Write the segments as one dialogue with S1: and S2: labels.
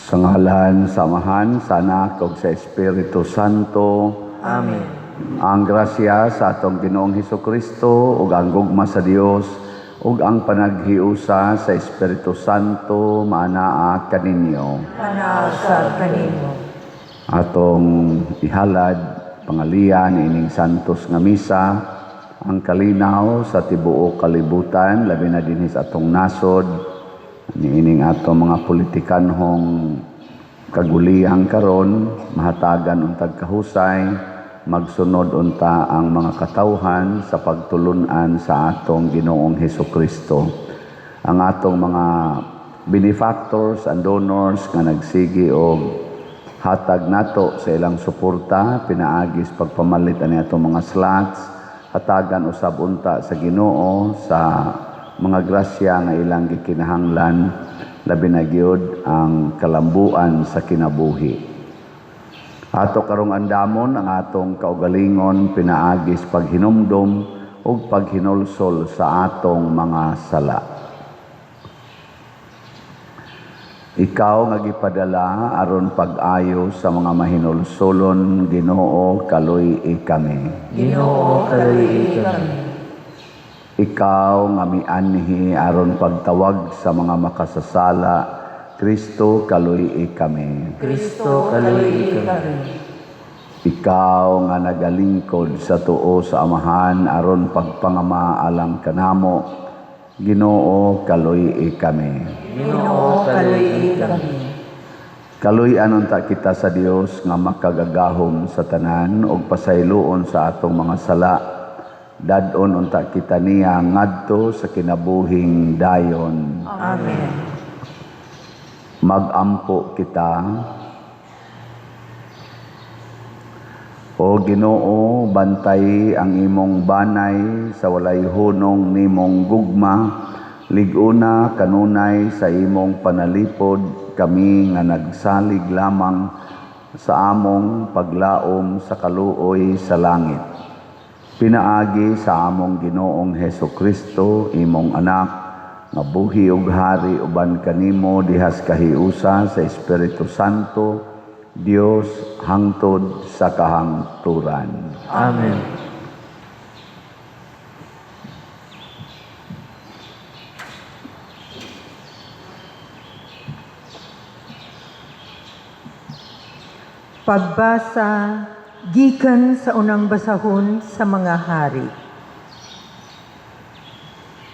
S1: Sa ngalan, sa Amahan, sa Anak, ug sa Espiritu Santo.
S2: Amen.
S1: Ang grasya sa atong Ginoong Hesukristo ug ang gugma sa Dios ug ang panaghiusa sa Espiritu Santo maanaa kaninyo.
S2: Panasa kanimo.
S1: Atong ihalad pangalian ining santos nga misa ang kalinaw sa tibuok kalibutan labi na dinhi sa atong nasod niining atong mga politikanhong kagulihang karon mahatagan untag kahusay magsunod unta ang mga katawhan sa pagtulunan sa atong Ginoong Hesukristo. Ang atong mga benefactors and donors nga nagsigi og hatag nato sa ilang suporta pinaagis pagpamalit ani atong mga slots hatagan usab unta sa Ginoo sa mga grasya nga ilang gikinahanglan labi na gyud ang kalambuan sa kinabuhi. Ato karong andamon ang atong kaugalingon pinaagis paghinumdom ug paghinulsol sa atong mga sala. Ikaw nga gipadala aron pag-ayo sa mga mahinulsolon, Ginoo kaluy-i kami.
S2: Ginoo kaluy-i kami.
S1: Ikaw nga mianhi aron pagtawag sa mga makasasala, Kristo kaluy-i kami.
S2: Kristo kaluy-i kami.
S1: Ikaw nga nagalingkod sa tuo sa Amahan aron pagpangama alang kanamo, Ginoo kaluy-i kami.
S2: Ginoo kaluy-i kami.
S1: Kaluy-an unta kita sa Dios nga makagagahom sa tanan ug pasayloon sa atong mga sala. Dadon unta kita niya ngadto sa kinabuhing dayon.
S2: Amen.
S1: Magampo kita. O Ginoo, bantay ang imong banay sa walay hunong nimong gugma, liguna kanunay sa imong panalipod kami nga nagsalig lamang sa among paglaom sa kaluoy sa langit. Pinaagi sa among Ginoong Hesukristo, imong anak, nga buhi ug hari uban kanimo dihas kahiusa sa Espiritu Santo, Dios hangtod sa kahangturan.
S2: Amen.
S3: Pagbasa gikan sa unang basahon sa mga hari.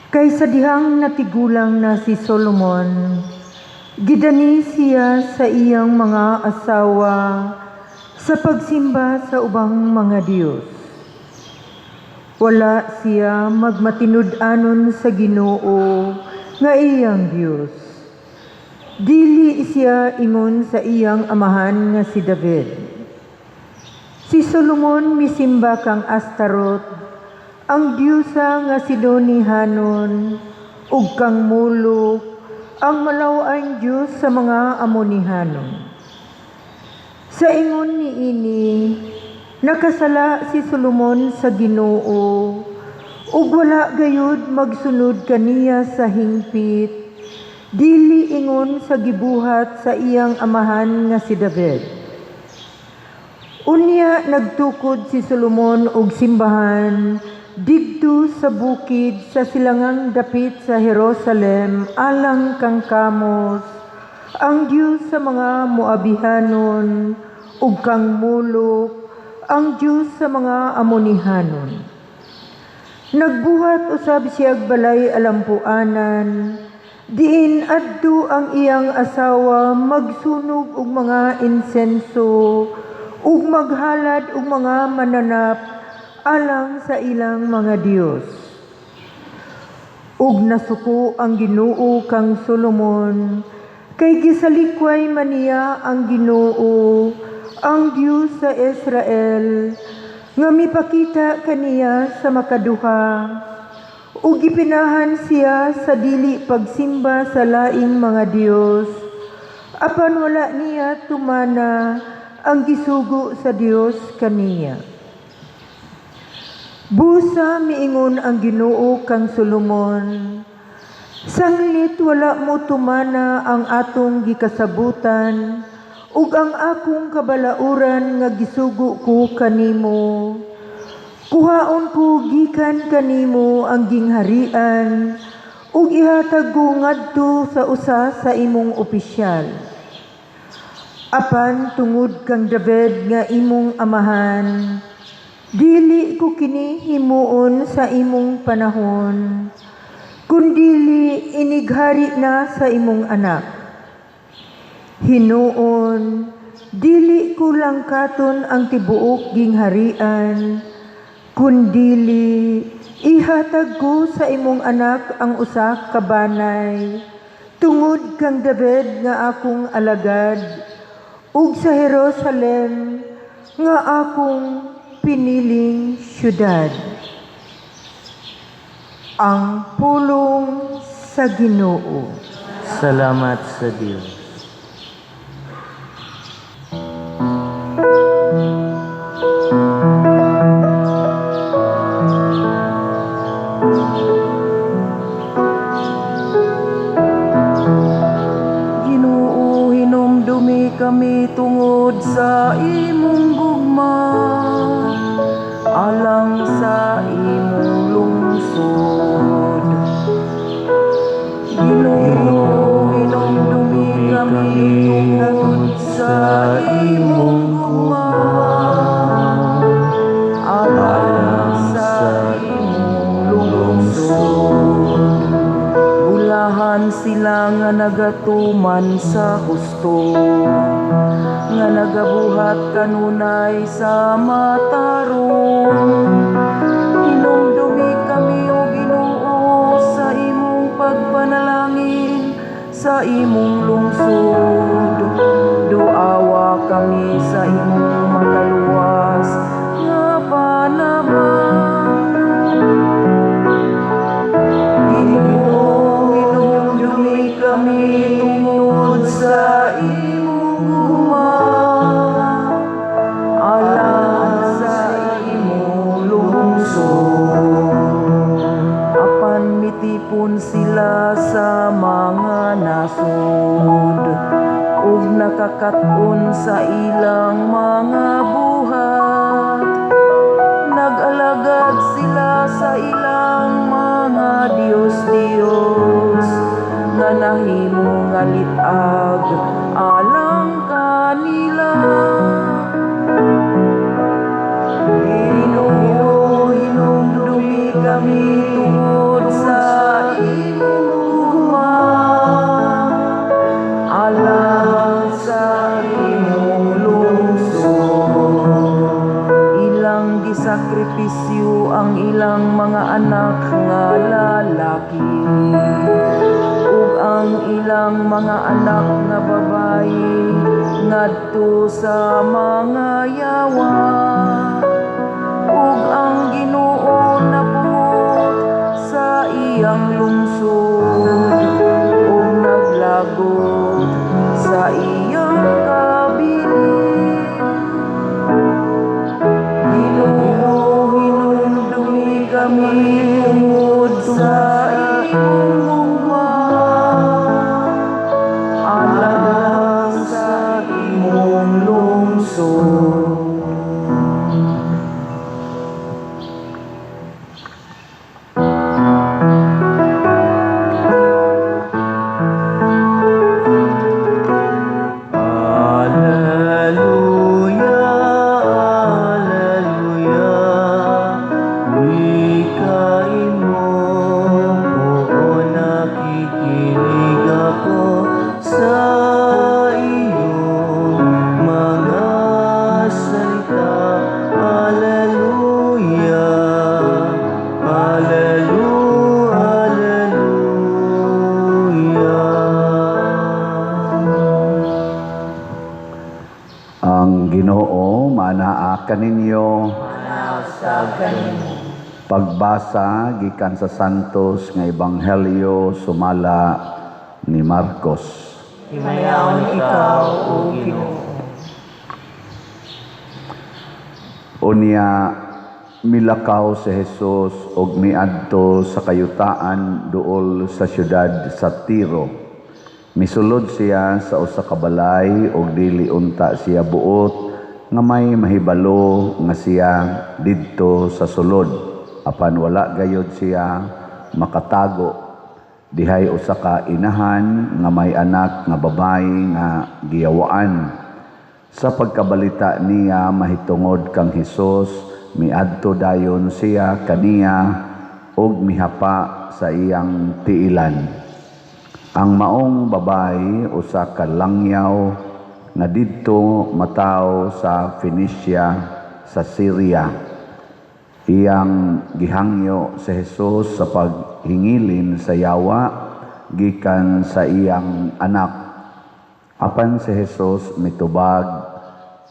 S3: Kaysa dihang natigulang na si Solomon, gidani siya sa iyang mga asawa sa pagsimba sa ubang mga Diyos. Wala siya magmatinud-anon sa Ginoo nga iyang Diyos. Dili siya ingon sa iyang amahan nga si David. Si Solomon misimba kang Astaroth, ang Diyosa nga Sidonihanon, ug kang Molok, ang malawaang Diyos sa mga Amonihanon. Sa ingon niini, nakasala si Solomon sa Ginoo, ug wala gayud magsunod kaniya sa hingpit, dili ingon sa gibuhat sa iyang amahan nga si David. Unya nagtukod si Solomon og simbahan didto sa bukid sa silangang dapit sa Jerusalem alang kang Kamos, ang Diyos sa mga Moabihanon, ug kang Molok, ang Diyos sa mga Amonihanon. Nagbuhat usab siyag balay alampuanan, diin adto ang iyang asawa magsunog og mga insenso, ug maghalad og mga mananap alang sa ilang mga Diyos. Ug nasuko ang Ginoo kang Solomon, kay gisalikway man niya ang Ginoo, ang Diyos sa Israel, nga mipakita kaniya sa makaduha, ug gipinahan siya sa dili pagsimba sa laing mga Diyos, apan wala niya tumana ang gisugo sa Diyos kaniya. Busa miingon ang Ginoo kang Solomon, Sanglit wala mo tumana ang atong gikasabutan, ug ang akong kabalauran nga gisugo ko kanimo. Kuhaon ko gikan kanimo ang gingharian, ug ihatag ko ngadto sa usa sa imong opisyal. Apan tungod kang David nga imong amahan, dili ko kini himuon sa imong panahon, kundili inighari na sa imong anak. Hinuon, dili ko lang katon ang tibuok gingharian, kundili ihatag ko sa imong anak ang usa ka banay, tungod kang David nga akong alagad, ug sa Jerusalem nga akong piniling syudad. Ang pulong sa Ginoo.
S2: Salamat sa Diyos.
S4: Ginoo, hinumdumi kami tungod sa imong gugma, alang sa imong lungsod. Ginoo, hinumdumi kami tungod sa imong gugma, alang sa imong lungsod. Bulahan sila nga nagatuman sa husto, nga nagabuhat kanunay sa matarong. Hinumdumi kami o Ginoo sa imong pagpanalangin sa imong lungsod. Duawa kami sa imong makaluwas nga panahon. Ginoo, hinumdumi kami tungod sa imong gugma, alang sa imong lungsod. Apan mitipon sila sa mga nasod, ug nakakat-on sa ilang mga buhat. Nag-alagad sila sa ilang mga Diyos-Diyos, nga nahimo nga litag alang kanila. Ginoo, hinumdumi kami tungod sa imong gugma, alang sa imong lungsod. Ilang gisakripisyo ang ilang mga anak nga lalaki, ug ang ilang mga anak nga babayi ngadto sa mga yawa. Ug ang Ginoo napumot sa iyang lungsod, ug naglagot sa iyang kabilin. Ginoo, hinumdumi kami tungod sa imong gugma, alang sa imong lungsod. Alleluia, alleluia, wikain mo, oo, nakikinig ako sa iyong mga salita. Alleluia, alleluia, alleluia.
S1: Ang Ginoo manaa kaninyo. Pagbasa gikan sa Santos nga Ebanghelyo sumala ni Marcos.
S2: Himayaon ikaw, O Ginoo.
S1: Unya milakaw si Jesus og miadto sa kayutaan duol sa syudad sa Tiro. Misulod siya sa usa ka balay og dili unta siya buot nga may mahibalo nga siya didto sa sulod. Apan wala gayud siya makatago. Dihay usa ka inahan nga may anak nga babae nga giyawaan. Sa pagkabalita niya mahitungod kang Hesus, miadto dayon siya kaniya og mihapa sa iyang tiilan. Ang maong babae usa ka langyaw nga didto mataw sa Phoenicia sa Syria. Iyang gihangyo sa Hesus sa paghingilin sa yawa gikan sa iyang anak. Apan si Hesus mitubag,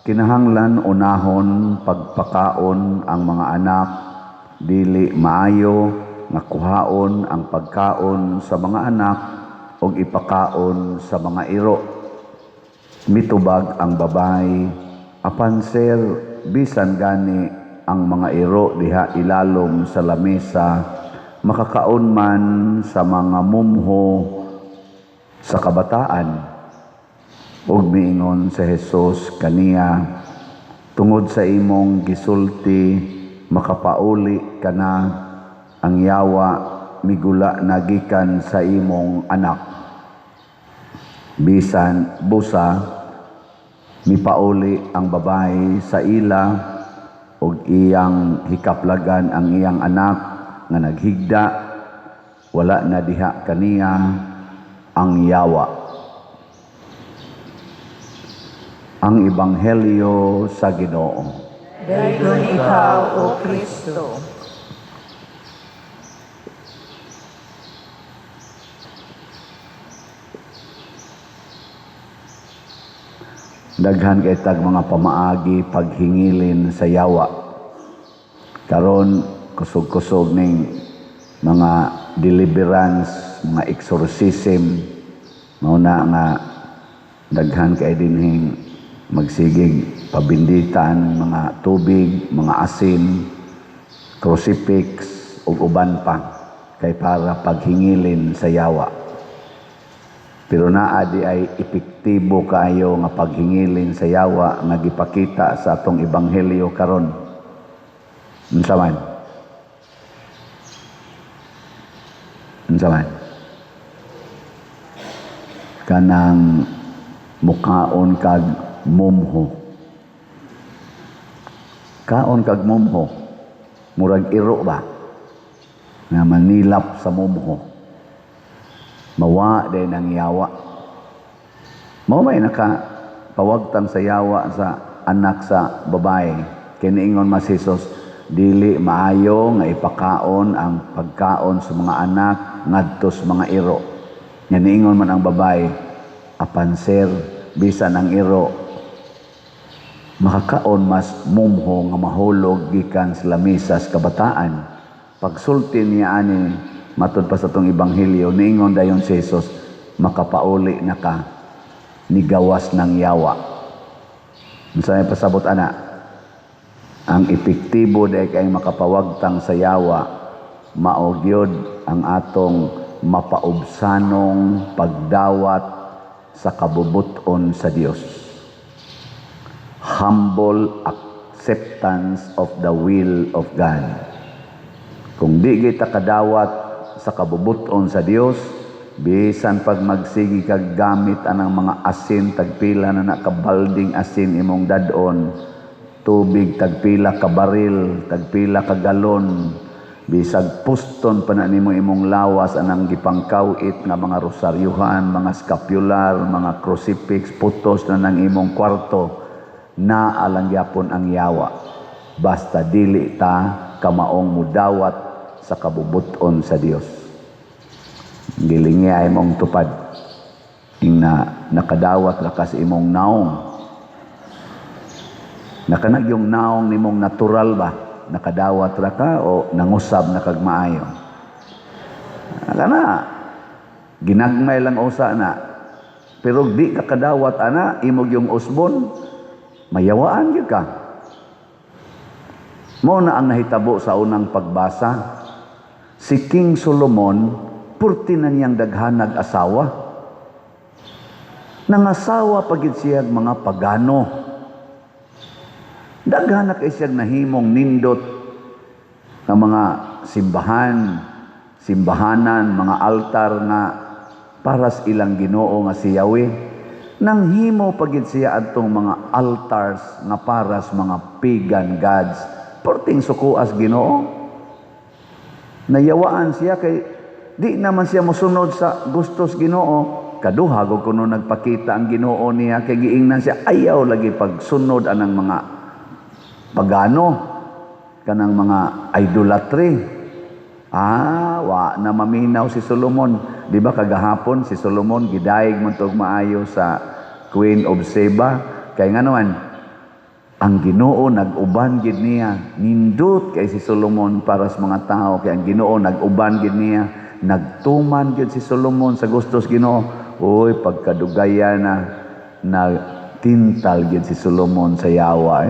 S1: kinahanglan unahon pagpakaon ang mga anak, dili maayo nga kuhaon ang pagkaon sa mga anak ug ipakaon sa mga iro. Mitubag ang babae, apan sir, bisan gani ang mga iro diha ilalom sa lamesa, makakaon man sa mga mumho sa kabataan. Ug miingon sa Hesus kaniya, tungod sa imong gisulti, makapauli ka na, ang yawa migula na gikan sa imong anak. Bisan busa, mipauli ang babae sa ila, ug iyang hikaplagan ang iyang anak nga naghigda, wala na diha kaniya ang yawa. Ang Ebanghelyo sa Ginoo.
S3: Dayon ikaw, O Kristo.
S1: Daghan kay tag mga pamaagi paghingilin sa yawa. Karon kusog-kusog ning mga deliverance, mga exorcism, mao na nga daghan kay dinhing magsigig pabinditan, mga tubig, mga asin, crucifix ug uban pa kay para paghingilin sa yawa. Pero naa di ay epektibo kayo nga paghingilin sa yawa nga gipakita sa atong ebanghelyo karon. Unsa man? Unsa man? Kanang mukaon kag mumho. Kaon kag mumho. Murag iro ba? Nga manilap sa mumho. Mawa din ang yawa. Mao may nakapawagtang sa yawa sa anak sa babae. Kiniingon mas Hesus, dili maayo nga ipakaon ang pagkaon sa mga anak ngadto sa mga iro. Kiniingon man ang babae, apan sir, bisan ang iro makakaon mas mumho nga mahulog gikan sa lamisa sa kabataan. Pagsulti niya ani matud pa sa tong ebanghelyo, niingon dayon si Jesus, makapauli na ka ni gawas ng yawa. Unsa may pasabot ana? Ang epektibo day kay makapawagtang sa yawa, mao gyud ang atong mapaubsanong pagdawat sa kabubuton sa Dios. Humble acceptance of the will of God. Kung di kita kadawat sa kabubuton sa Dios, bisan pag magsigi kag gamit anang mga asin, tagpila na nakabalding asin imong dadon, tubig tagpila ka baril, tagpila ka galon, bisag puston pa na nimo imong lawas anang gipangkawit nga mga rosaryuhan, mga scapular, mga crucifix, putos na ng imong kwarto, na alang yapon ang yawa. Basta dili ta kamaong mudawat sa kabubuton sa Dios. Gilingi ay mong tupad. Ing na nakadawat ka sa imong naong. Nakanag yung naong nimong natural ba? Nakadawat ra ka o nangusab na kag maayo? Kana ginagmay lang usa na. Pero di ka kadawat ana, imog yung usbon, mayawaan gyud ka. Mao na ang nahitabo sa unang pagbasa. Si King Solomon, purti na niyang daghanag asawa. Nangasawa pagid siya mga pagano. Daghan na kay siya nahimong nindot ng mga simbahanan, mga altar nga para sa ilang Ginoo nga si Yahweh. Nang himo pagid siya adtong mga altars nga para sa mga pagan gods. Porting sukuas Ginoo. Nayawaan siya kay di naman siya mosunod sa gustos Ginoo. Kaduha gud kuno nagpakita ang Ginoo niya kay giingnan siya ayaw lagi pagsunod anang mga pagano kanang mga idolatry. Wa na maminaw si Solomon. Di ba kagahapon si Solomon gidaig man tog maayo sa Queen of Sheba kay nganoan ang Ginoo nag-uban gid niya. Nindot kay si Solomon para sa mga tao kay ang Ginoo nag-uban gid niya. Nagtuman gid si Solomon sa gustos Ginoo. Oy pagkadugaya na tintal gid si Solomon sa yawa.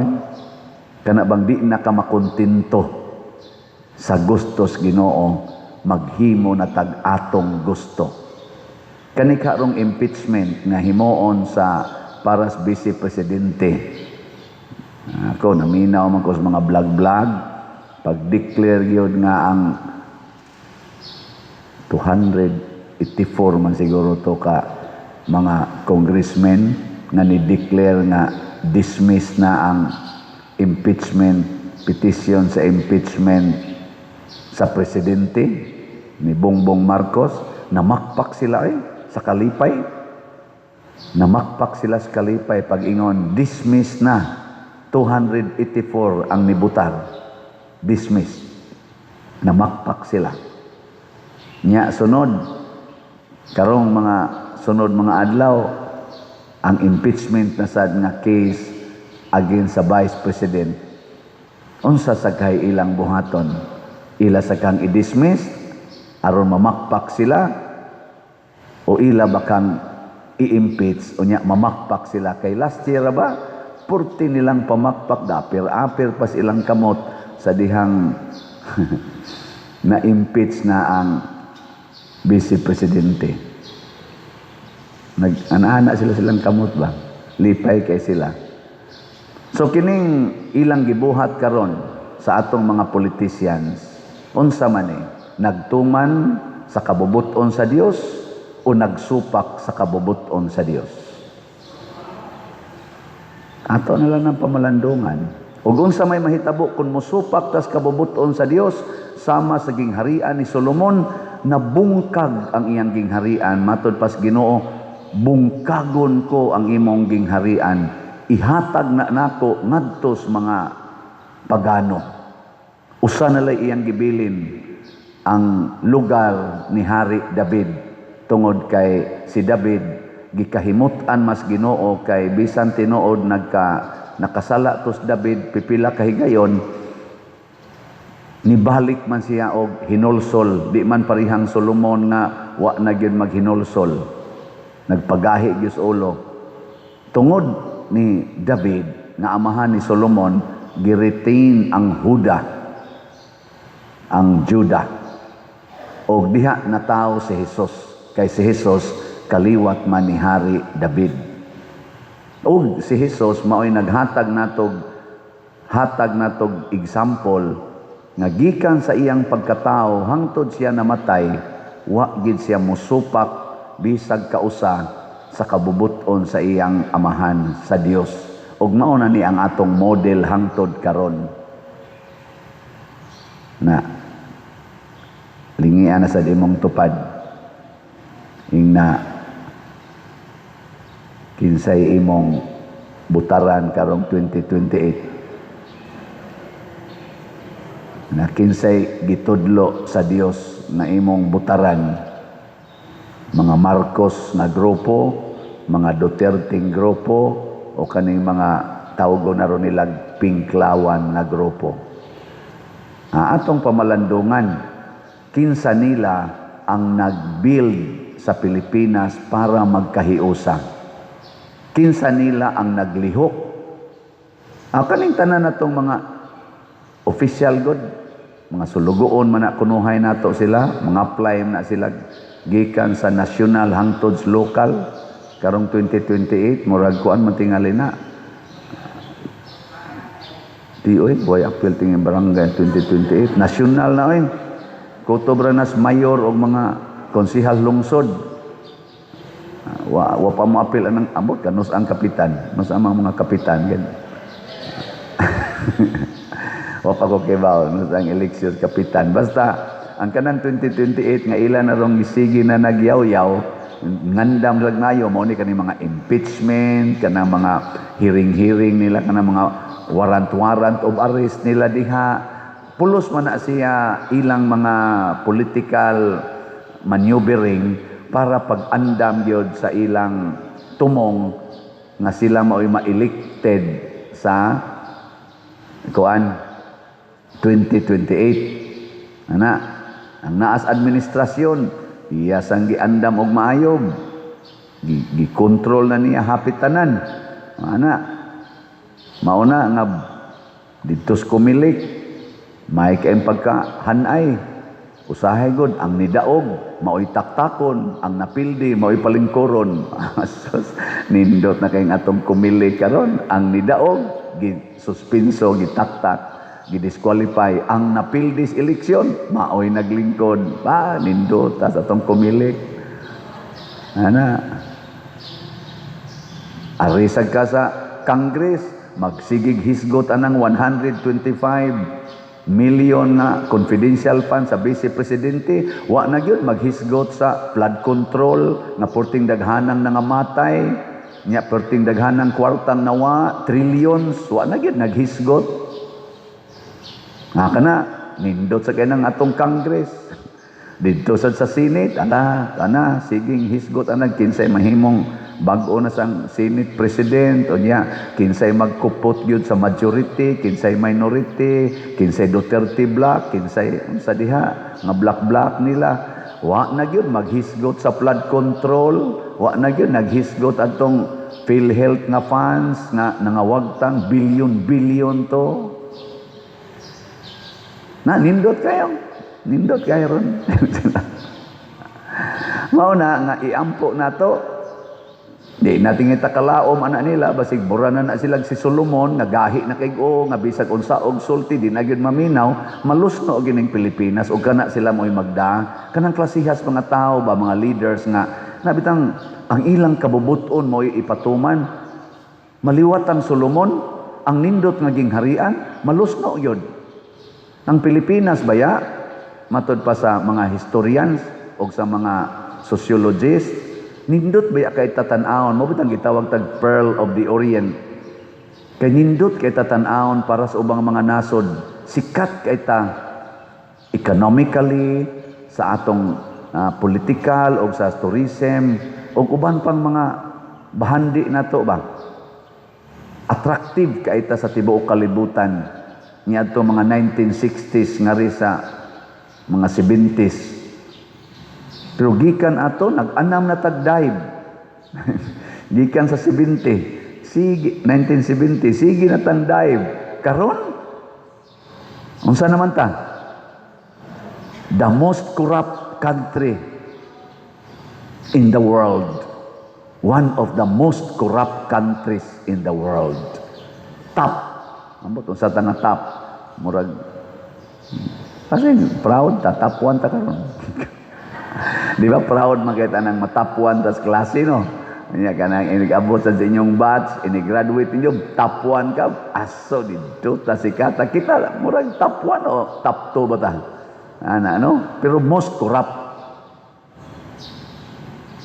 S1: Kana bang di na ka makontinto sa gustos Ginoo, maghimo na tag-atong gusto. Kani karong impeachment nga himuon sa para sa Vice Presidente. Ako naminaw man ko sa mga vlog pag-declare yun nga ang 284 man siguro to ka mga congressmen nga ni-declare nga dismiss na ang impeachment petition sa impeachment sa presidente ni Bongbong Marcos. Namakpak sila sa kalipay. Namakpak sila sa kalipay pag-ingon dismiss na 284 ang nibutar. Dismiss. Namakpak sila. Nya sunod karong mga sunod mga adlaw ang impeachment na sad nga case against sa Vice President. Unsa sa kay ilang buhaton? Ila sa kang i-dismiss aron mamakpak sila o ila bakang i-impeach o nya mamakpak sila kay last year ba? Purti nilang pamakpak dapir-apir pas ilang kamot sa dihang na-impeach na ang Vice Presidente. Nag-ana silang kamot ba? Lipay kay sila. So kining ilang gibuhat karon sa atong mga politicians, unsa man nagtuman sa kabubuton sa Dios o nagsupak sa kabubuton sa Dios? Ato na lang ng pamalandungan. Ug unsa may mahitabo kung musupak tas kabubuton sa Dios sama sa gingharian ni Solomon, nabungkag ang iyang gingharian matud pas Ginoo, bungkagon ko ang imong gingharian, ihatag na nako ngadto sa mga pagano. Usa na lay iyang gibilin ang lugar ni Hari David tungod kay si David gikahimutan mas Ginoo kay bisan tinuod nakasala tos David pipila ka higayon nibalik man siya og hinulsol, di man parihang Solomon nga wa na gyud maghinulsol, nagpagahi gyud ulo. Tungod ni David nga amahan ni Solomon giretain ang Juda og diha natawo si Jesus kay si Jesus kaliwat man ni Hari David. Og si Jesus mao'y hatag natog example nga gikan sa iyang pagkatao hangtod siya namatay, wa gid siya musupak bisag kausa sa kabubuton sa iyang amahan sa Dios. Ug mao na ni ang atong model hangtod karon. Na lingian na sa imong tupad ingna kinsay imong butaran karong 2028 na kinsay gitudlo sa Dios na imong butaran, mga Marcos na grupo, mga Duterte grupo o kaning mga tawgo na ron nilag Pinklawan na grupo. Atong pamalandungan, kinsa nila ang nag-build sa Pilipinas para magkahiusa. Kinsa nila ang naglihok. Kaning tanan natong mga official good. Mga sulugoon man na kunuhay nato sila, mga apply na sila gikan sa national hangtod sa local. Karong 2028 murag kuan man tingali na. Oy, boy appeal tingin barangay 2028 national na oy. Kutob nas mayor og mga konsehal lungsod. Wa pa mo appeal anang abot kanus ang kapitan, mas amang mga kapitan gan. Wa pa ko kibaw nus ang eleksyon kapitan. Basta ang kanang 2028 nga ila na rong misigi na nagyaw-yaw, ngandam lag mayo mao ni kani mga impeachment, kanang mga hearing nila, kanang mga warrant of arrest nila diha. Pulos man na siya ilang mga political maneuvering para pag-andam gyud sa ilang tumong nga sila mao'y ma-elected sa kuan 2028. Ana, ang naas administrasyon iya sang giandam og maayog, gi-control na niya hapit tanan. Ana, mauna nga dito sa kumilik may kaayong pagkahanay, usahay gud ang nidaog mao'y taktakon, ang napildi mao'y palingkoron. Nindot na kayong atong kumili karon, ang nidaog gisuspenso, gitaktak, gidisqualify, ang napildi sa eleksyon mao'y naglingkod. Nindot tas atong kumili. Ana, arisag ka sa Congress, magsigig hisgot anang 125 million na confidential fund sa Vice Presidente. Wa na gyud maghisgot sa flood control nga porting daghanang nangamatay, nya porting daghanang kwartang nawa, trillions. Wa na gyud naghisgot. Nga kana nindot sa kanang atong Congress. Dito sa Senate, ana siging hisgot anang kinsay mahimong bag-o na sang Senate President, o niya, kinsay magkupot gyud sa majority, kinsay minority, kinsay Duterte block, kinsay sa diha, nga black nila. Wa na gyud maghisgot sa flood control, wa na gyud naghisgot atong PhilHealth nga funds, nga nangawagtang bilyon to. Nindot kayo ron. Mao na nga iampo nato. Di natin itakalaom anak nila, basig buranan na sila si Solomon, nagahi na kay nga bisag unsa og sulti, di na gyud maminaw, malusno og gining Pilipinas, og kana sila mo'y magda. Kanang klasihas mga tao ba, mga leaders nga, nabitang ang ilang kabubuton mo'y ipatuman. Maliwat ang Solomon, ang nindot nga gingharian, malusno yun. Ang Pilipinas baya, matod pa sa mga historians o sa mga sociologists, nindot baya kay tatanawon mo bitang gitawag tag Pearl of the Orient. Kay nindot kay tatanawon para sa ubang mga nasod, sikat kay ta economically, sa atong political o sa tourism o uban pang mga bahandi nato ba. Attractive kay ta sa tibuok kalibutan. Niadto mga 1960s nga ri sa mga 70s. Pero gikan ato nag-anam na tag-dive. Gikan sa 70, sige 1970, sige na tang dive. Karon unsa naman ta? The most corrupt country in the world. One of the most corrupt countries in the world. Top. Ambot unsa ta nga top? Murag kasi proud ta, top 1 ta karon. Di ba proud makita nang matop 1 tas klase no? Nya kanang inigabot sa inyong batch, ini-graduate ninyo, top 1 ka, aso dito ta sikata kita murag top 1 o top 2 ba ta? Ana no? Pero most corrupt.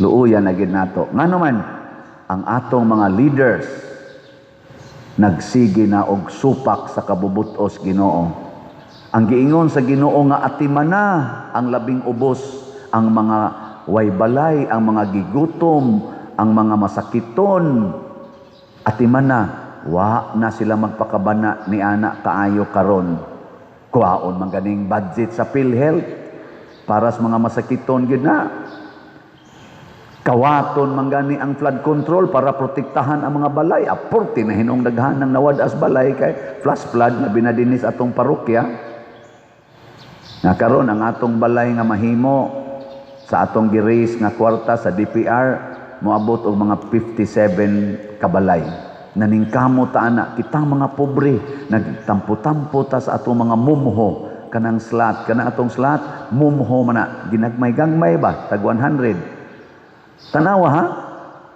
S1: Luuyan na gid nato. Ngano man ang atong mga leaders nagsige na og supak sa kabubutos Ginoo. Ang giingon sa Ginoo nga atiman na ang labing ubos, ang mga waybalay, ang mga gigutom, ang mga masakiton. Atiman na, wa na sila magpakabana ni ana kaayo karon. Kuhaon man ganing budget sa PhilHealth para sa mga masakiton gid na. Kawaton manggani ang flood control para protektahan ang mga balay. Aporti na hinong daghan ng nawadas balay kay flash flood na binadinis atong parokya. Nga karon ang atong balay nga mahimo sa atong giris nga kwarta sa DPR moabot og mga 57 kabalay. Naningkamo ta ana kitang mga pobre nagtampo-tampo ta sa atong mga mumho kanang slot kanang atong slot mumho man na ginagmay-gagmay ba tag 100. Tanawa ha,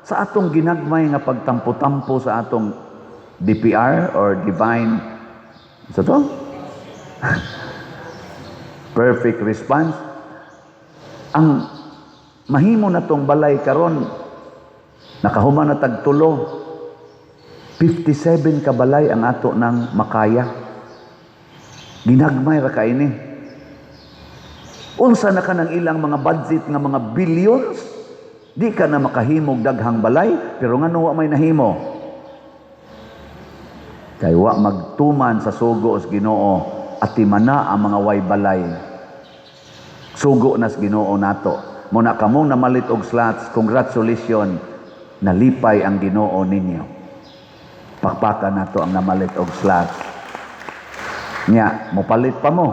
S1: sa atong ginagmay nga pagtampo-tampo sa atong DPR or divine, sa to? Perfect response. Ang mahimo na tong balay karon nakahuman na tagtulo, 57 ka balay ang ato ng makaya. Ginagmay ra kaini. Unsa na ka ng ilang mga budget nga mga billions? Di ka na makahimog daghang balay, pero nga wa may nahimo. Kay wa magtuman sa sugo sa Ginoo at timana ang mga way balay. Sugo nas Ginoo nato. Muna kamong namalit og slots, congratulations, nalipay ang Ginoo ninyo. Pakpakan nato ang namalit og slots. Nya, mopalit pa mo.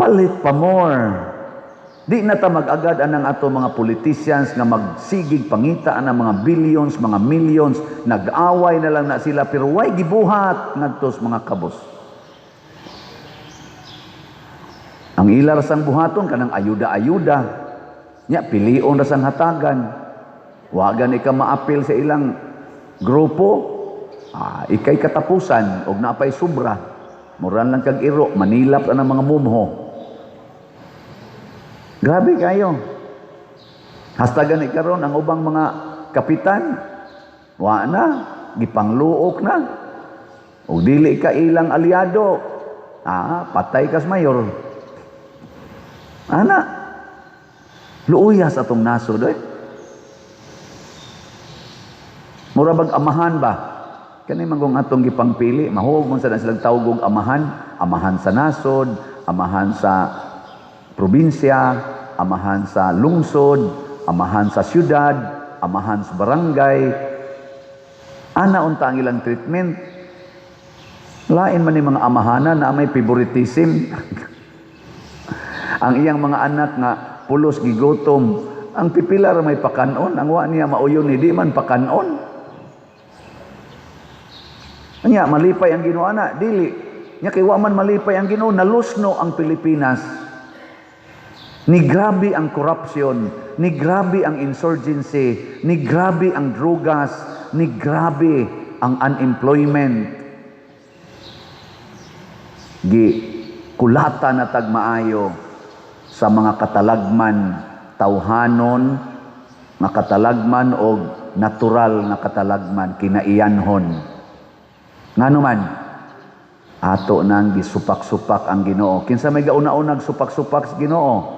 S1: Palit pa more. Di na ta mag-agad anang ato mga politicians nga magsigig pangitaan ng mga billions, mga millions, nag-away na lang na sila pero way gibuhat ngadtos mga kabos. Ang ilar sang buhaton kanang ayuda-ayuda. Nya pilion ra sang hatagan. Wagan ika maapil sa ilang grupo. Ikay katapusan og napay sobra. Muran lang kag iro, manilap ang mga mumho. Grabe kayo. Hasta gani karon ang ubang mga kapitan, wa na, gipangluok na. O dili ka ilang aliado, patay kas mayor. Ana, luuyas atong nasod eh. Murabag amahan ba? Kani manggong atong gipangpili, mahug man sa silang tawag og amahan, amahan sa nasod, amahan sa probinsya, amahan sa lungsod, amahan sa syudad, amahan sa barangay. Ana unta ang ilang treatment. Lain man ni mga amahanan na may favoritism. Ang iyang mga anak nga pulos gigutom, ang pipila ra may pakanon, ang wa niya mauyon ni di man pakanon. Anya malipay ang Ginoo ana, dili. Nya kay wa man malipay ang Ginoo, nalusno ang Pilipinas. Ni grabe ang corruption, ni grabe ang insurgency, ni grabe ang drugas, ni grabe ang unemployment. Kulata na tagmaayo sa mga katalagman, tawhanon, nga katalagman o natural na katalagman, kinaiyanhon. Ngano man, ato nang gisupak-supak ang Ginoo. Kinsa may gauna-unag supak-supak sa Ginoo?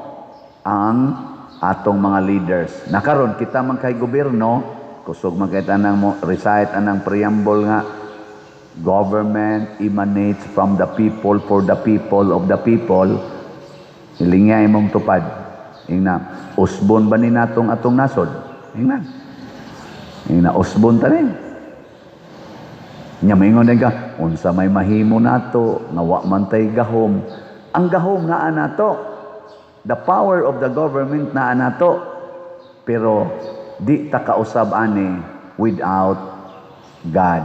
S1: Ang atong mga leaders. Nakaron kita man kay gobyerno, kusog man kay tanang recite anang preamble nga government emanates from the people, for the people, of the people. Ilingya imong tupad. Ingna, usbon ba ni natong atong nasod? Ingna, usbon ta rin. Nya maingon ka, unsa may mahimo nato, nga wa man tay gahom. Ang gahom naa nato. The power of the government na anato, pero di ta kausab ani without God.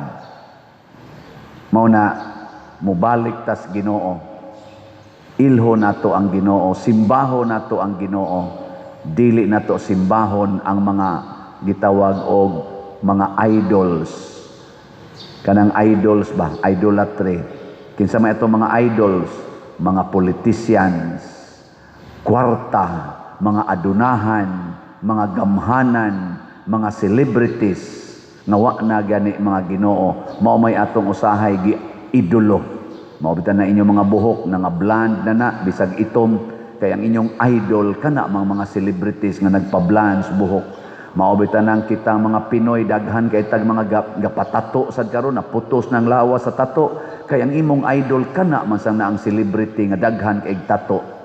S1: Mao na mubalik tas Ginoo. Ilho nato ang Ginoo, simbaho nato ang Ginoo. Dili nato simbahon ang mga gitawag og mga idols. Kanang idols ba? Idolatry. Kinsa may atong mga idols? Mga politicians, kwarta, mga adunahan, mga gamhanan, mga celebrities, nawa na gani mga Ginoo. Mao may atong usahay idolo. Mao bitan na inyong mga buhok na nga bland na bisag itom, kay ang inyong idol kana mga celebrities nga nagpa-blanch buhok. Mao bitan nang kita mga Pinoy daghan kay tag mga gapatato sad karon na putos ng lawas sa tato, kay ang imong idol kana man sang na ang celebrity nga daghan kay tato.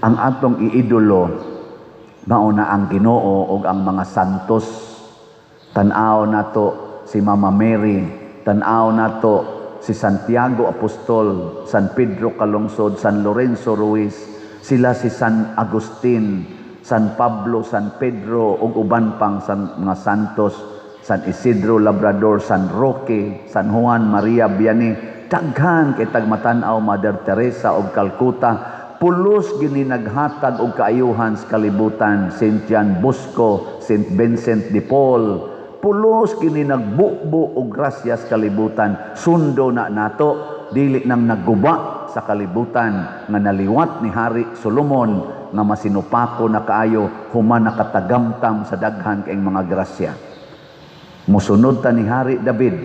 S1: Ang atong iidolo mauna ang Ginoo ug ang mga santos. Tan-aw nato si Mama Mary, tan-aw nato si Santiago Apostol, San Pedro Calungsod, San Lorenzo Ruiz, sila si San Agustin, San Pablo, San Pedro ug uban pang mga santos, San Isidro Labrador, San Roque, San Juan Maria Vianney, daghan kay tagmatan-aw Mother Teresa og Calcutta, pulos gini naghatag og kaayuhan sa kalibutan, Saint John Bosco, Saint Vincent de Paul, pulos gini nagbubo og grasya sa kalibutan, sundo na nato, dili nang nagguba sa kalibutan nga naliwat ni Hari Solomon nga masinupako na kaayo human nakatagamtam sa daghan kaayong mga grasya. Musunod ta ni Hari David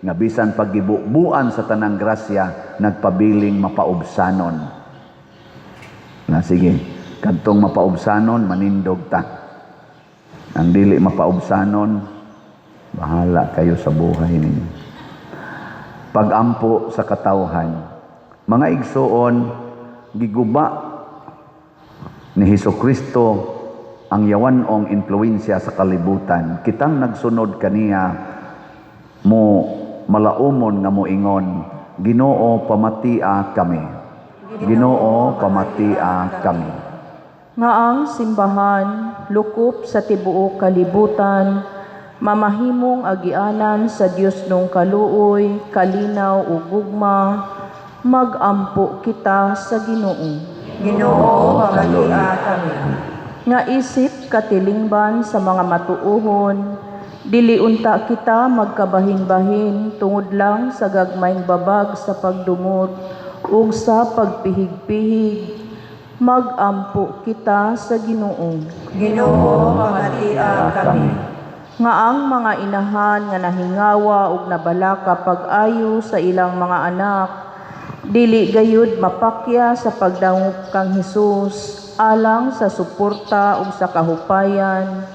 S1: nga bisan paggibubuan sa tanang grasya nagpabiling mapaubsanon. Na sige, kadtong mapaubsanon manindog ta. Ang dili mapaubsanon, bahala kayo sa buhay ninyo. Pagampo sa katawhan. Mga igsoon, giguba ni Hesukristo ang yawanong impluwensya sa kalibutan. Kitang nagsunod kaniya mo malaumon nga moingon, Ginoo pamatia kami. Ginoo pamatia kami.
S5: Nga ang simbahan, lukop sa tibuok kalibutan, mamahimong agianan sa Dios nung kaluoy, kalinaw ug gugma, magampo kita sa Ginoo.
S3: Ginoo pamatia kami.
S5: Nga isip katilingban sa mga matuohon, dili unta kita magkabahin-bahin tungod lang sa gagmayng babag sa pagdumot ug sa pagpihig-pihig, magampo kita sa Ginoo.
S3: Ginoo pamatia kami.
S5: Nga ang mga inahan nga nahingawa ug nabalaka pag-ayo sa ilang mga anak, dili gayud mapakya sa pagdangop kang Hesus, alang sa suporta ug sa kahupayan,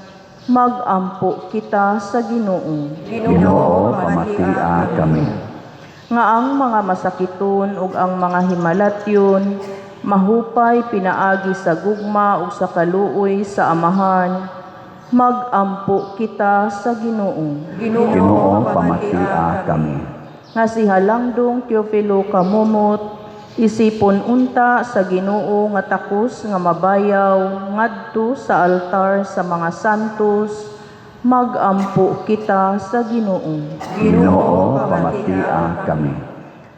S5: magampo kita sa Ginoo.
S1: Ginoo pamatia kami.
S5: Nga ang mga masakiton ug ang mga himalatyon, mahupay pinaagi sa gugma ug sa kaluoy sa amahan, magampo kita sa Ginoo.
S1: Ginoo pamatia kami.
S5: Nga si Halangdong Teofilo Kamumot, isipon unta sa Ginoo nga takos nga mabayaw ngadto sa altar sa mga santos, magampo kita sa Ginoo.
S1: Ginoo pamatia kami.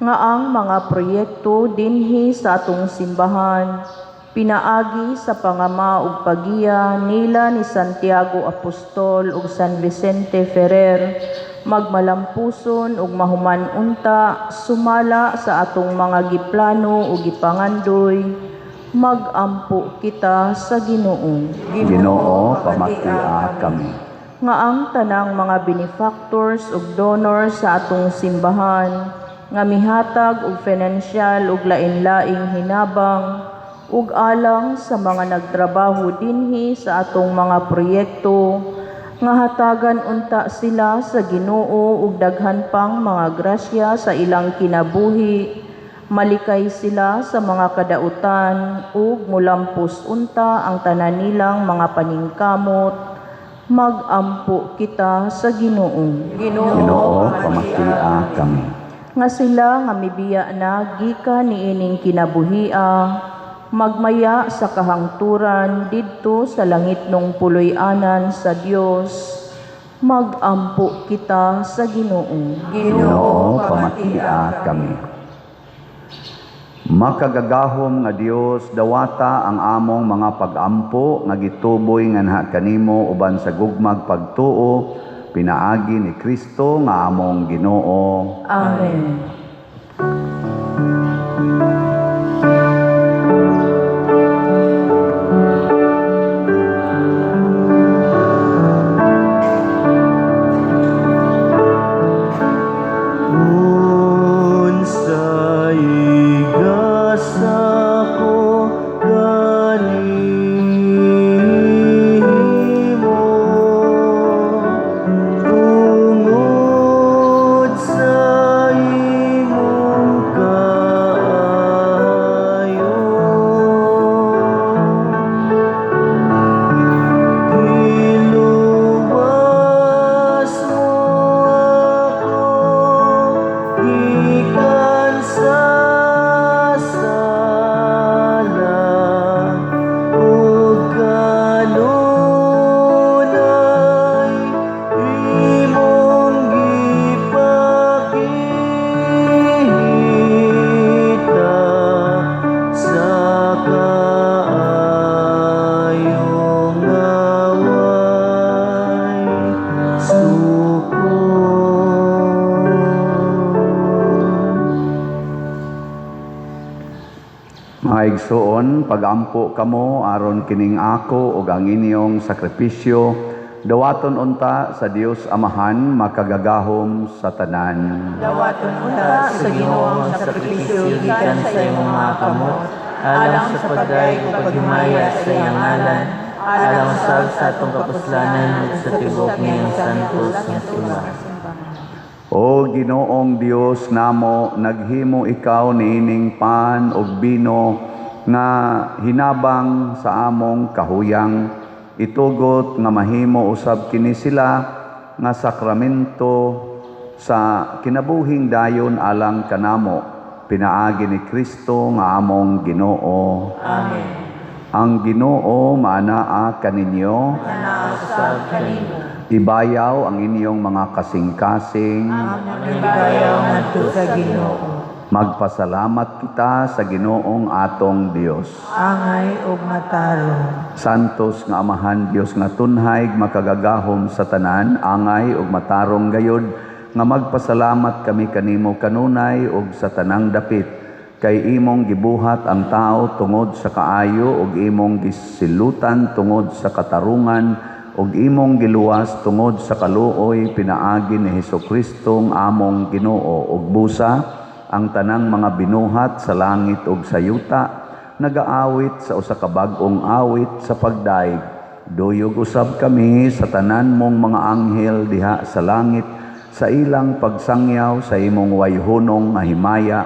S5: Nga ang mga proyekto dinhi sa atong simbahan, pinaagi sa pangama ug pagiya nila ni Santiago Apostol ug San Vicente Ferrer, magmalampuson ug mahuman unta sumala sa atong mga giplano ug gipangandoy, magampo kita sa Ginoo.
S1: Ginoo pamatia kami.
S5: Nga ang tanang mga benefactors ug donors sa atong simbahan, nga mihatag og financial ug lain-laing hinabang ug alang sa mga nagtrabaho dinhi sa atong mga proyekto, nga hatagan unta sila sa Ginoo ug daghan pang mga grasya sa ilang kinabuhi, malikay sila sa mga kadautan ug mulampos unta ang tanan nilang mga paningkamot, magampo kita sa Ginoo.
S1: Ginoo pamatia kami.
S5: Nga sila nga mibiya na gikan niining kinabuhia, magmaya sa kahangturan didto sa langit nung puloy-anan sa Dios, magampo kita sa Ginoo.
S1: Ginoo pamatia kami. Makagagahom nga Dios, dawata ang among mga pag-ampo nga gituboy nga naha kanimo uban sa gugmag pagtuo, pinaagi ni Kristo nga among Ginoo.
S5: Amen.
S4: Tungod sa
S1: igsuon, pagampo kamo aron kining ako ug ang inyong sakripisyo, dawaton unta sa Dios Amahan makagagahom sa tanan.
S2: Dawaton unta sa Ginoong sakripisyo gikan sa imong mga kamot, alang sa pagdayeg ug paghimaya sa iyang ngalan, alang sa atong kapuslanan ug sa tibok niyang santos nga simbahan.
S1: O Ginoong Dios namo, naghimo ikaw niining pan ug bino nga hinabang sa among kahuyang, itugot nga mahimo usab kini sila nga sakramento sa kinabuhing dayon alang kanamo, pinaagi ni Kristo nga among Ginoo.
S2: Amen.
S1: Ang Ginoo maanaa kaninyo,
S2: Naasab kanimo.
S1: ibayaw ang inyong mga kasing-kasing,
S3: Nagbayaw ngadto sa Ginoo.
S1: magpasalamat kita sa Ginoong atong Dios.
S3: Angay ug matarong.
S1: Santos nga Amahan Dios nga tunhay makagagahom sa tanan, angay ug matarong gayod nga magpasalamat kami kanimo kanunay ug sa tanang dapit, kay imong gibuhat ang tao tungod sa kaayo ug imong gisilutan tungod sa katarungan ug imong giluwas tungod sa kaluoy pinaagi ni Hesukristo nga among Ginoo, ug busa ang tanang mga binuhat sa langit ug sa yuta nagaawit sa usa ka bag-ong awit sa pagdaig. Duyog usab kami sa tanan mong mga anghel diha sa langit sa ilang pagsangyaw sa imong wayhunong nga himaya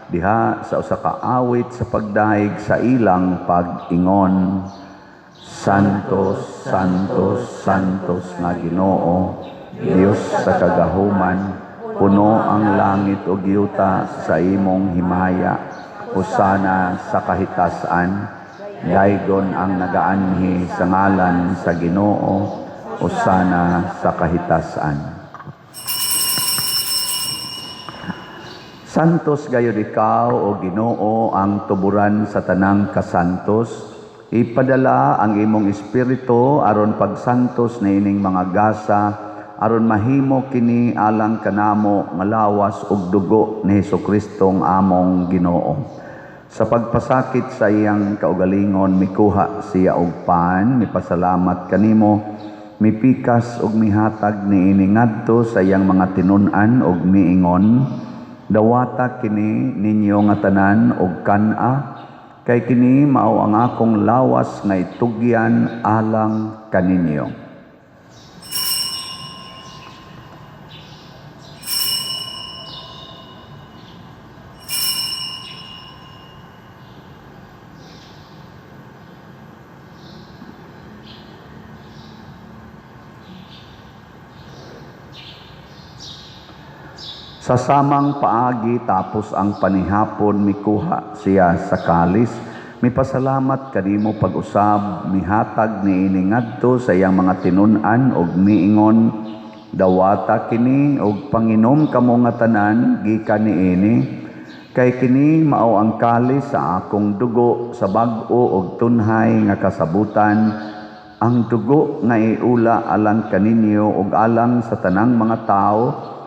S1: diha sa usa ka awit sa pagdaig sa ilang pag-ingon. Santos, Santos, Santos nga Ginoo, Dios sa kagahuman, puno ang langit ug yuta sa imong himaya. Hosana sa kahitasan, daygon ang nagaanhi sa ngalan sa Ginoo. Hosana sa kahitasan. Santos gayud ikaw o Ginoo ang tuburan sa tanang kasantos. Ipadala ang imong espiritu aron pagsantos na ining mga gasa, aron mahimo kini alang kanamo nga lawas ug dugo ni Hesukristo nga among Ginoo. Sa pagpasakit sa iyang kaugalingon mikuha siya og pan, mipasalamat kanimo, mipikas ug mihatag niini ngadto sa iyang mga tinun-an ug miingon, dawata kini ninyo nga tanan og kan-a, kay kini mao ang akong lawas nga itugyan alang kaninyo. Sa samang paagi tapos ang panihapon mikuha siya sa kalis, mipasalamat kanimo pag-usab, mihatag niini ngadto sa iyang mga tinun-an ug miingon, dawata kini ug panginom kamo nga tanan gikan niini, kay kini mao ang kalis sa akong dugo sa bag-o ug tunhay nga kasabutan, ang dugo nga iula alang kaninyo ug alang sa tanang mga tao,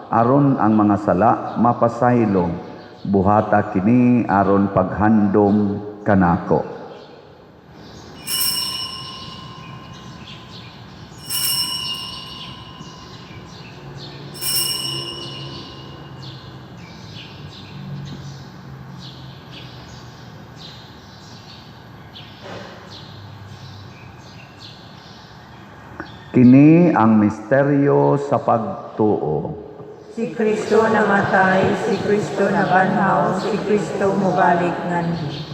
S1: aron ang mga sala mapasaylo, buhata kini aron paghandom kanako. Kini ang misteryo sa pagtuo.
S3: Si Kristo namatay, si Kristo nabanhaw, si Kristo mubalik nganhi.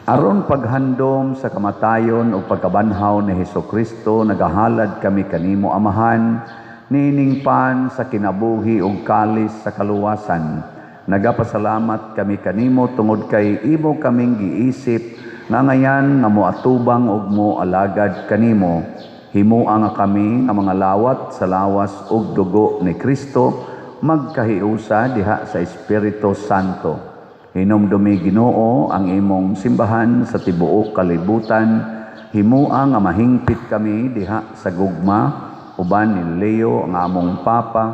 S1: Aron paghandom sa kamatayon o pagkabanhaw ni Hesukristo, nagahalad kami kanimo Amahan, nining pan sa kinabuhi ug kalis sa kaluwasan. Nagapasalamat kami kanimo tungod kay imo kaming giisip nga ngayan nga moatubang ug moalagad kanimo. Himua nga kami nga mga lawat sa lawas ug dugo ni Kristo, magkahiusa diha sa Espiritu Santo. Hinumdumi Ginoo ang imong simbahan sa tibuok kalibutan. Himua nga mahingpit kami diha sa gugma, uban ni Leo ang among Papa,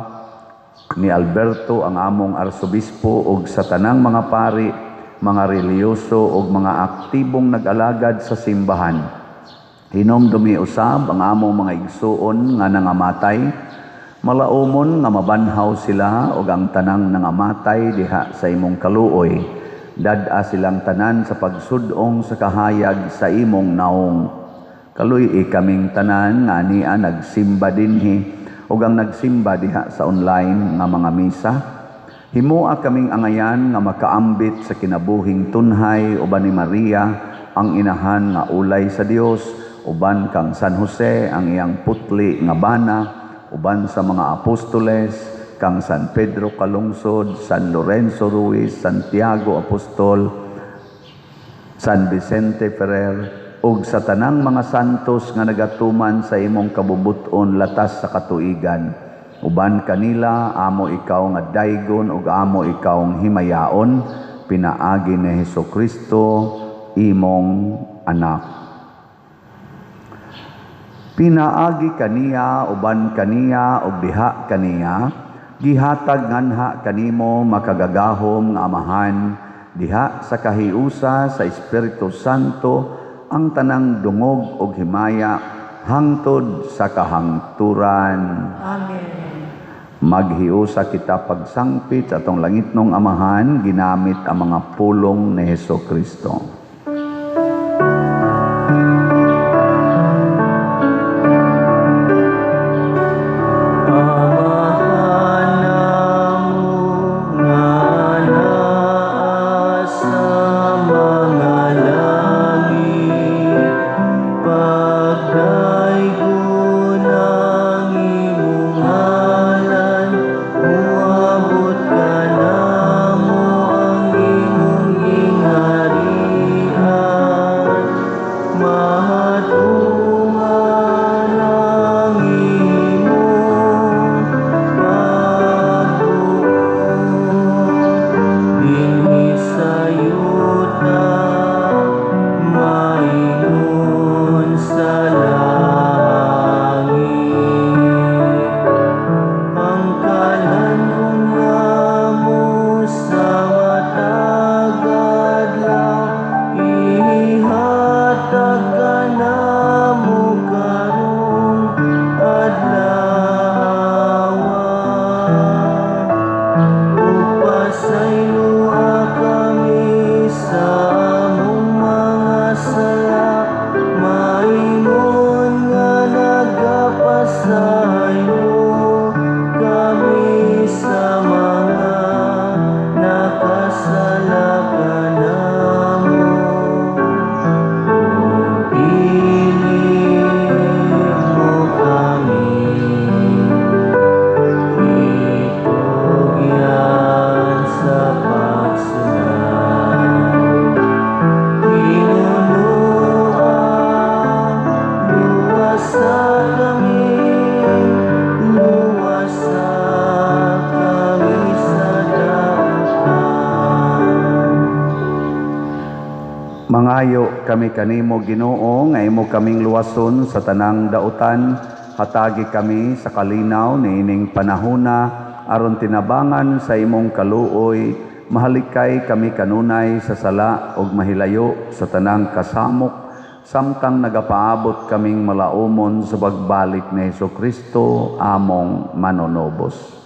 S1: ni Alberto ang among Arsobispo ug sa tanang mga pari, mga reliyoso ug mga aktibong nag-alagad sa simbahan. Hinumdumi usab ang among mga igsuon nga nangamatay, malaumon nga mabanhaw sila ug ang tanang nangamatay diha sa imong kaluoy. Dad-a silang tanan sa pagsudong sa kahayag sa imong naong. Kaluy kaming tanan nga ania nagsimba dinhi ug ang nagsimba diha sa online nga mga misa. Himoa kaming angayan nga makaambit sa kinabuhing tunhay uban ni Maria ang inahan nga ulay sa Dios, uban kang San Jose ang iyang putli nga bana, uban sa mga apostoles, kang San Pedro Calungsod, San Lorenzo Ruiz, Santiago Apostol, San Vicente Ferrer, ug sa tanang mga santos nga nagatuman sa imong kabubuton latas sa katuigan. Uban kanila, amo ikaw nga daygon ug amo ikaw himayaon, pinaagi ni Hesukristo, imong anak. Pinaagi kaniya, uban kaniya, ug diha kaniya, gihatag nganha kanimo makagagahom nga amahan, diha sa kahiusa sa Espiritu Santo, ang tanang dungog ug himaya, hangtod sa kahangturan.
S3: Amen.
S1: Maghiusa kita pagsangpit sa atong langitnong amahan, ginamit ang mga pulong ni Hesukristo. Mangayo kami kanimo Ginoo nga imo kaming luwason sa tanang dautan, hatagi kami sa kalinaw niining panahona aron tinabangan sa imong kaluoy, mahalikay kami kanunay sa sala ug mahilayo sa tanang kasamok, samtang nagapaabot kaming malaumon sa pagbalik ni Hesukristo among manonobos.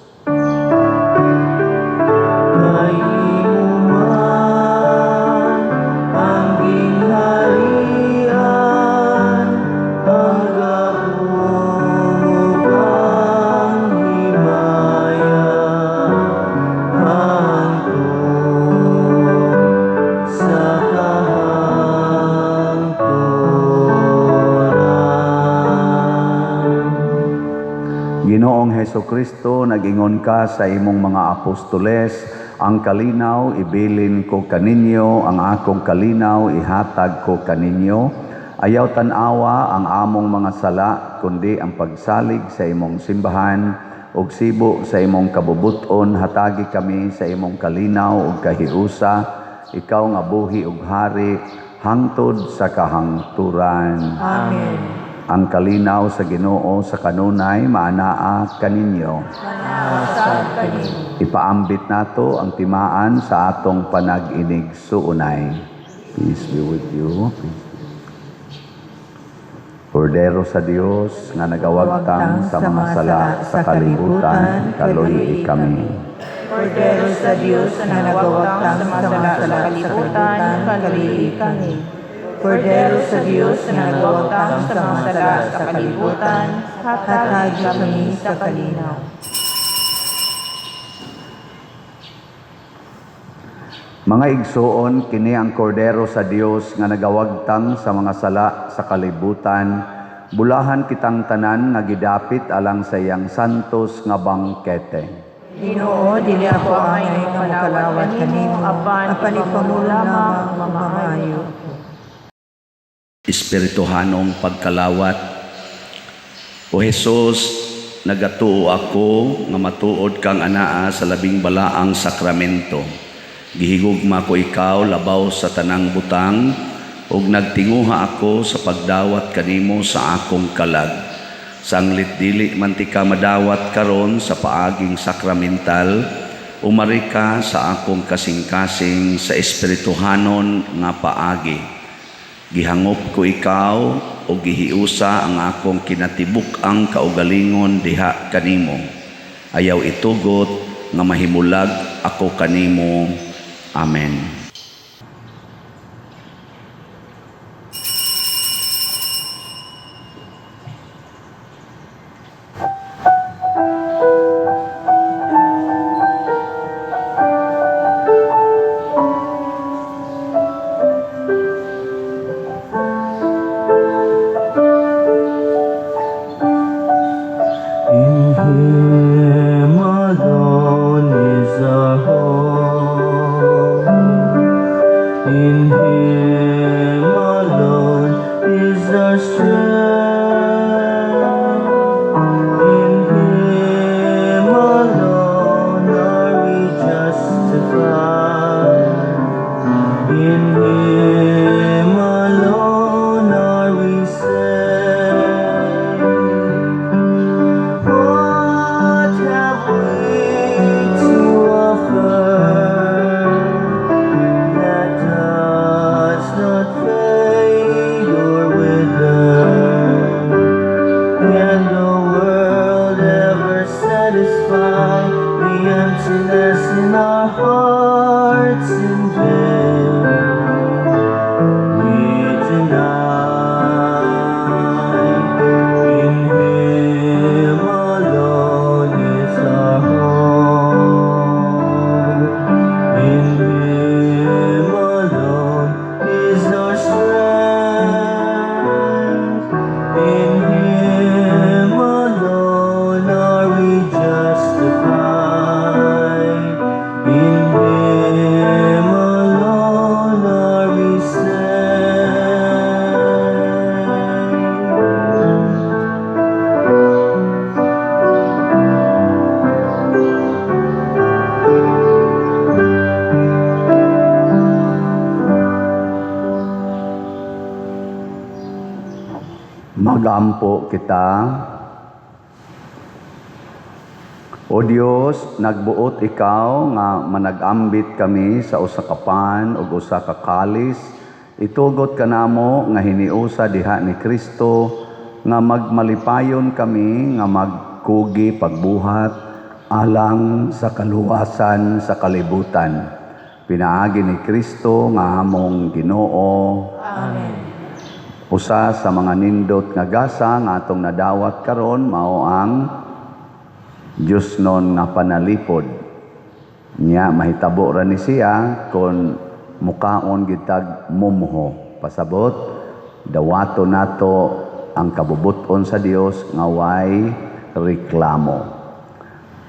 S1: Ginoong Hesukristo, nag-ingon ka sa imong mga apostoles, ang kalinaw ibilin ko kaninyo, ang akong kalinaw ihatag ko kaninyo. Ayaw tanawa ang among mga sala, kundi ang pagsalig sa imong simbahan, ug sibo sa imong kabubuton, hatagi kami sa imong kalinaw ug kahiusa, ikaw nga buhi ug hari, hangtod sa kahangturan.
S3: Amen.
S1: Ang kalinaw sa Ginoo sa kanunay maanaa kaninyo.
S3: Manasag kaninyo.
S1: Ipaambit nato ang timaan sa atong panag-inig suunay. Peace be with you. Kordero sa Dios nga nagawagtang sa mga sala sa kalibutan, kaluyi kami.
S5: Kordero sa Diyos na nagawagtang sa mga sala sa kalibutan, kaluyi kami. Kordero sa Diyos na nagawagtang sa mga sala sa kalibutan, hatagi kami sa kalinaw.
S1: Mga igsoon, kini ang kordero sa Dios nga nagawagtang sa mga sala sa kalibutan, bulahan kitang tanan nga gidapit alang sa iyang santos nga bangkete.
S5: Ginoo, dili ako ang iyong panawat kanimo, apan ipamulo lamang mamaayo.
S1: Espirituhanong pagkalawat. O Jesus, nagatuo ako nga matuod kang anaa sa labing balaang sakramento. Gihigugma ko ikaw labaw sa tanang butang, ug nagtinguha ako sa pagdawat kanimo sa akong kalag. Sanglit dili man ti ka madawat karon sa paaging sakramental, umari ka sa akong kasing-kasing sa espirituhanon nga paagi. Gihangop ko ikaw o gihiusa ang akong kinatibuk ang kaugalingon diha kanimo. Ayaw itugot nga mahimulag ako kanimo. Amen.
S4: In Him alone is our hope. In Him alone is our strength. In Him alone are we justified. In Him alone are we saved. What have we to offer that does not fade or wither? Can the world ever satisfy the emptiness in our hearts in vain? We deny. In Him alone is our hope. In Him alone is our strength. In Him alone are we justified. In Him alone are we saved.
S1: Magampo kita. O Dios, nagbuot ikaw nga managambit kami sa usa ka pan ug usa ka kalis. Itugot kanamo nga hiniusa diha ni Kristo nga magmalipayon kami nga magkugi pagbuhat alang sa kaluwasan sa kalibutan. Pinaagi ni Kristo nga among Ginoo. Usa sa mga nindot nga gasa nga atong nadawat karon mao ang Diyos non nga panalipod. Nya mahitabo ra ni siya kon mukaon gitag mumho. Pasabot dawato nato ang kabubuton sa Dios nga way reklamo.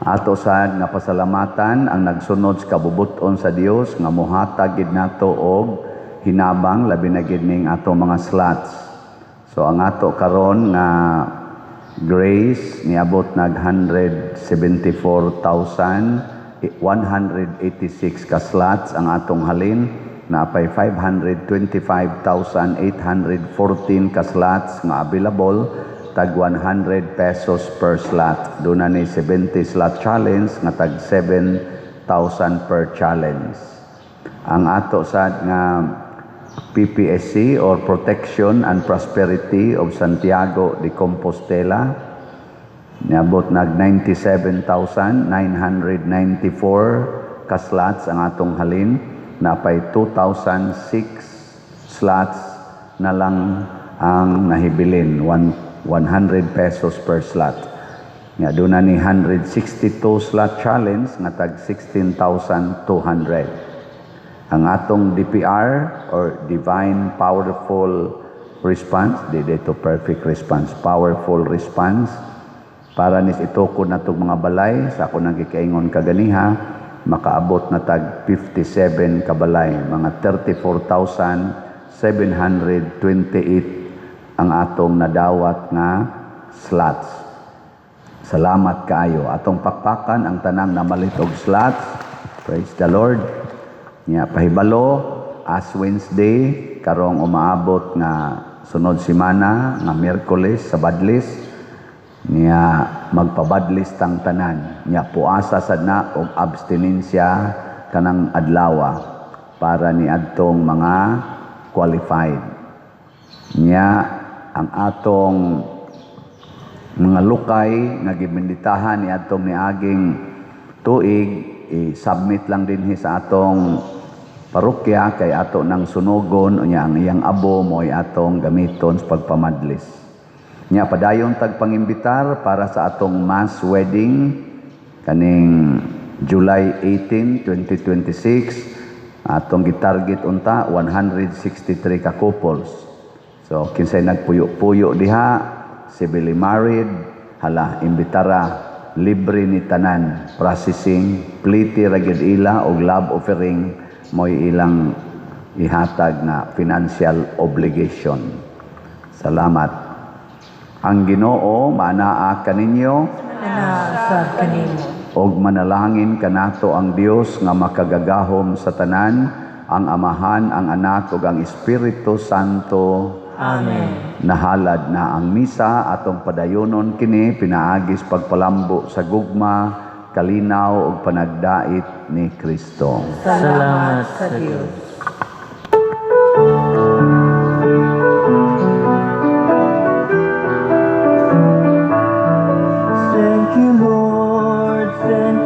S1: Ato sad nga pasalamatan ang nagsunod sa kabubuton sa Dios nga mohatag gid nato og hinabang labi na gid ning ato mga slots. So ang ato karon nga grace niabot nag 174,186 ka slots ang atong halin na pay 525,814 ka slots nga available tag 100 pesos per slot. Doon na ni 70 slot challenge nga tag 7,000 per challenge. Ang ato sad nga PPSC or Protection and Prosperity of Santiago de Compostela niabot nag 97,994 ka slots ang atong halin, napay 2,006 slots na lang ang nahibilin, 100 pesos per slot. Nga doon na ni 162 slot challenge nga tag 16,200. Ang atong DPR or Divine Powerful Response, dito perfect response, powerful response, para nis itukod na itong mga balay, sa ako nang kikaingon kaganiha, makaabot na tag 57 kabalay, mga 34,728 ang atong nadawat nga slots. Salamat kaayo. Atong pakpakan ang tanang namalit og slots. Praise the Lord. Nya pahibalo, as Wednesday, karong umaabot nga sunod semana, nga Miyerkules, Sabadlis, niya magpabadlis tang tanan. Niya puasa sad na og abstinensya kanang adlawa para ni adtong mga qualified. Niya ang atong mga lukay nga gibinditahan ni atong niaging tuig i-submit lang din sa atong parokya kay ato nang sunugon unya ang iyang abo mo'y atong gamiton sa pagpamadlis. Nya padayon tag pangimbitar para sa atong mass wedding kaning July 18, 2026. Atong gitarget unta 163 ka couples. So kinsay nagpuyo-puyo diha, civilly married, hala imbitara libre ni tanan, processing, pliti ragid ila og love offering mo'y ilang ihatag na financial obligation. Salamat. Ang Ginoo maanaa kaninyo
S3: Sa kanimo.
S1: og manalangin kanato ang Dios nga makagagahom sa tanan, ang Amahan, ang Anak ug ang Espiritu Santo.
S2: Amen.
S1: Nahalad na ang misa atong padayonon kini pinaagis pagpalambo sa gugma, kalinaw ug panagdait ni Kristo.
S2: Salamat sa Diyos.
S4: Thank you, Lord. Thank